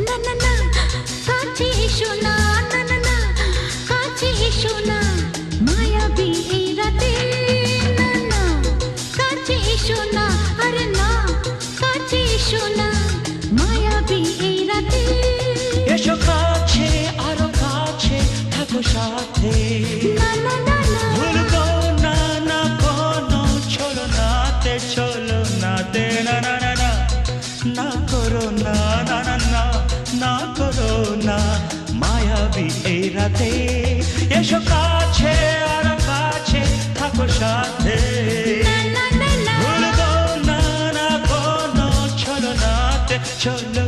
না না না কাছে এসো না, না না না কাছে এসো না, মায়াবী এই রাতে, না না কাছে এসো না, আরে না কাছে এসো না, মায়াবী এই রাতে। এসো কাছে আরো কাছে থাকো সাথে, না না না না ভুলবো না না কোনো চলো নাতে, চলো নাতে, না না না না না করো না, না না না না করো না, মায়াবী এই রাতে। এসো কাছে আরো কাছে থাকো সাথে, না না না না ভুলবো না না কোনো চলো নাতে, চলো